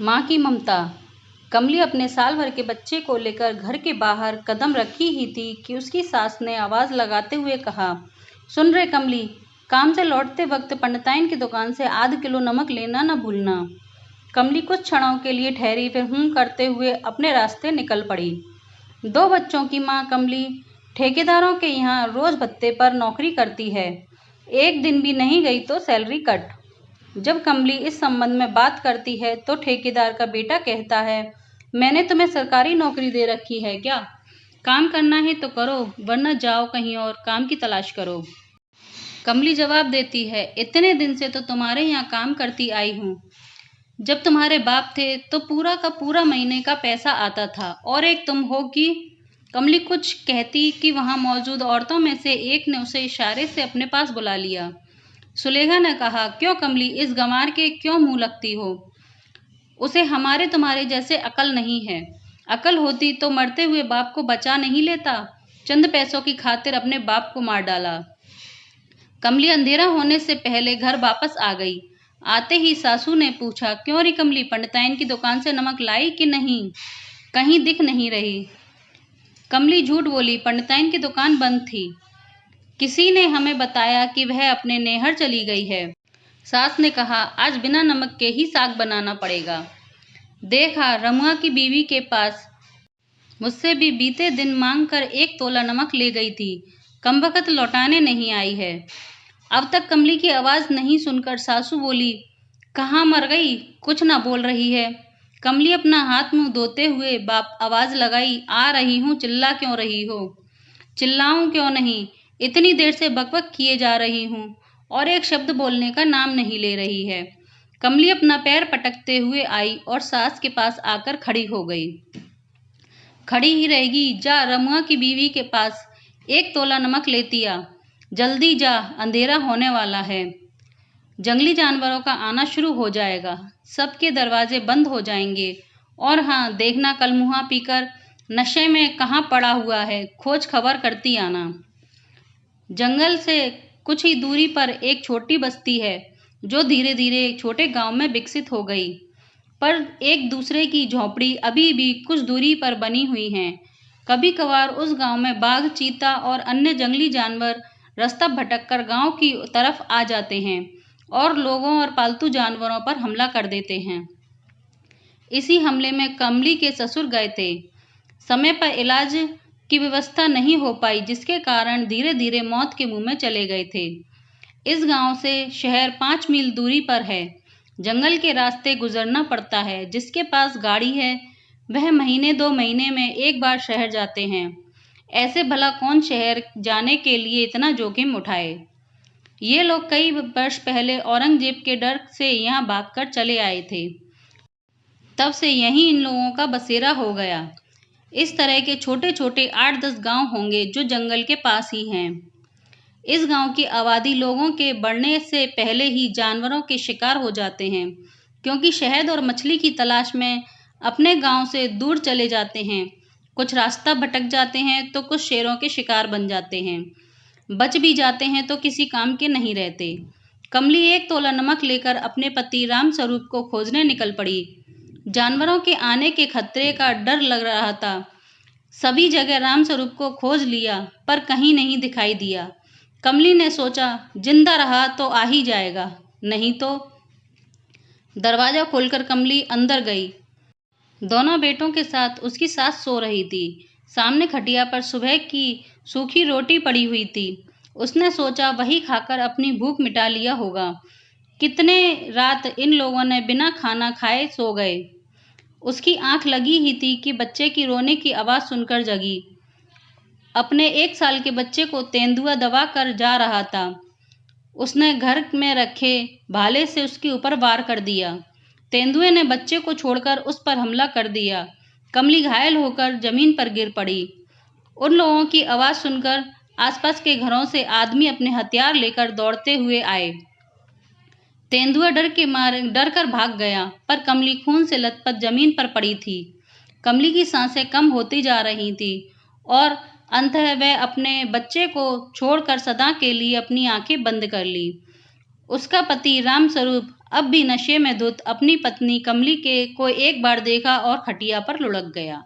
माँ की ममता। कमली अपने साल भर के बच्चे को लेकर घर के बाहर कदम रखी ही थी कि उसकी सास ने आवाज लगाते हुए कहा, सुन रे कमली, काम से लौटते वक्त पंडिताइन की दुकान से आध किलो नमक लेना न भूलना। कमली कुछ क्षणों के लिए ठहरी, फिर करते हुए अपने रास्ते निकल पड़ी। 2 बच्चों की माँ कमली ठेकेदारों के यहाँ रोज भत्ते पर नौकरी करती है। एक दिन भी नहीं गई तो सैलरी कट। जब कमली इस संबंध में बात करती है तो ठेकेदार का बेटा कहता है, मैंने तुम्हें सरकारी नौकरी दे रखी है क्या? काम करना है तो करो, वरना जाओ कहीं और काम की तलाश करो। कमली जवाब देती है, इतने दिन से तो तुम्हारे यहाँ काम करती आई हूँ। जब तुम्हारे बाप थे तो पूरा का पूरा महीने का पैसा आता था, और एक तुम हो कि। कमली कुछ कहती कि वहां मौजूद औरतों में से एक ने उसे इशारे से अपने पास बुला लिया। सुलेखा ने कहा, क्यों कमली, इस गंवार के क्यों मुंह लगती हो? उसे हमारे तुम्हारे जैसे अकल नहीं है। अकल होती तो मरते हुए बाप को बचा नहीं लेता। चंद पैसों की खातिर अपने बाप को मार डाला। कमली अंधेरा होने से पहले घर वापस आ गई। आते ही सासू ने पूछा, क्यों री कमली, पंडिताइन की दुकान से नमक लाई कि नहीं? कहीं दिख नहीं रही। कमली झूठ बोली, पंडिताइन की दुकान बंद थी। किसी ने हमें बताया कि वह अपने नैहर चली गई है। सास ने कहा, आज बिना नमक के ही साग बनाना पड़ेगा। देखा, रमुआ की बीवी के पास मुझसे भी बीते दिन मांग कर 1 तोला नमक ले गई थी, कमबख्त लौटाने नहीं आई है। अब तक कमली की आवाज नहीं सुनकर सासू बोली, कहाँ मर गई, कुछ ना बोल रही है। कमली अपना हाथ मुंह धोते हुए बाप आवाज लगाई, आ रही हूँ, चिल्ला क्यों रही हो? चिल्लाऊं क्यों नहीं, इतनी देर से बकबक किए जा रही हूँ और एक शब्द बोलने का नाम नहीं ले रही है। कमली अपना पैर पटकते हुए आई और सास के पास आकर खड़ी हो गई। खड़ी ही रहेगी, जा रमुआ की बीवी के पास 1 तोला नमक लेती आ, जल्दी जा, अंधेरा होने वाला है। जंगली जानवरों का आना शुरू हो जाएगा, सबके दरवाजे बंद हो जाएंगे। और हाँ, देखना कल मुँह पीकर नशे में कहाँ पड़ा हुआ है, खोज खबर करती आना। जंगल से कुछ ही दूरी पर एक छोटी बस्ती है जो धीरे धीरे एक छोटे गांव में विकसित हो गई, पर एक दूसरे की झोपड़ी अभी भी कुछ दूरी पर बनी हुई हैं। कभी कभार उस गांव में बाघ, चीता और अन्य जंगली जानवर रास्ता भटककर गांव की तरफ आ जाते हैं और लोगों और पालतू जानवरों पर हमला कर देते हैं। इसी हमले में कमली के ससुर गए थे। समय पर इलाज की व्यवस्था नहीं हो पाई, जिसके कारण धीरे धीरे मौत के मुंह में चले गए थे। इस गांव से शहर 5 मील दूरी पर है। जंगल के रास्ते गुजरना पड़ता है। जिसके पास गाड़ी है वह महीने 2 महीने में एक बार शहर जाते हैं। ऐसे भला कौन शहर जाने के लिए इतना जोखिम उठाए? ये लोग कई वर्ष पहले औरंगजेब के डर से यहाँ भागकर चले आए थे। तब से यहीं इन लोगों का बसेरा हो गया। इस तरह के छोटे छोटे 8-10 गांव होंगे जो जंगल के पास ही हैं। इस गांव की आबादी लोगों के बढ़ने से पहले ही जानवरों के शिकार हो जाते हैं, क्योंकि शहद और मछली की तलाश में अपने गांव से दूर चले जाते हैं। कुछ रास्ता भटक जाते हैं तो कुछ शेरों के शिकार बन जाते हैं। बच भी जाते हैं तो किसी काम के नहीं रहते। कमली 1 तोला नमक लेकर अपने पति राम स्वरूप को खोजने निकल पड़ी। जानवरों के आने के खतरे का डर लग रहा था। सभी जगह राम स्वरूप को खोज लिया पर कहीं नहीं दिखाई दिया। कमली ने सोचा, जिंदा रहा तो आ ही जाएगा, नहीं तो। दरवाजा खोलकर कमली अंदर गई। दोनों बेटों के साथ उसकी सास सो रही थी। सामने खटिया पर सुबह की सूखी रोटी पड़ी हुई थी। उसने सोचा वही खाकर अपनी भूख मिटा लिया होगा। कितने रात इन लोगों ने बिना खाना खाए सो गए। उसकी आंख लगी ही थी कि बच्चे की रोने की आवाज़ सुनकर जगी। अपने 1 साल के बच्चे को तेंदुआ दबा कर जा रहा था। उसने घर में रखे भाले से उसके ऊपर वार कर दिया। तेंदुए ने बच्चे को छोड़कर उस पर हमला कर दिया। कमली घायल होकर जमीन पर गिर पड़ी। उन लोगों की आवाज़ सुनकर आसपास के घरों से आदमी अपने हथियार लेकर दौड़ते हुए आए। तेंदुआ डर कर भाग गया, पर कमली खून से लथपथ जमीन पर पड़ी थी। कमली की सांसें कम होती जा रही थी और अंततः वह अपने बच्चे को छोड़कर सदा के लिए अपनी आंखें बंद कर ली। उसका पति रामस्वरूप अब भी नशे में धुत अपनी पत्नी कमली को एक बार देखा और खटिया पर लुढ़क गया।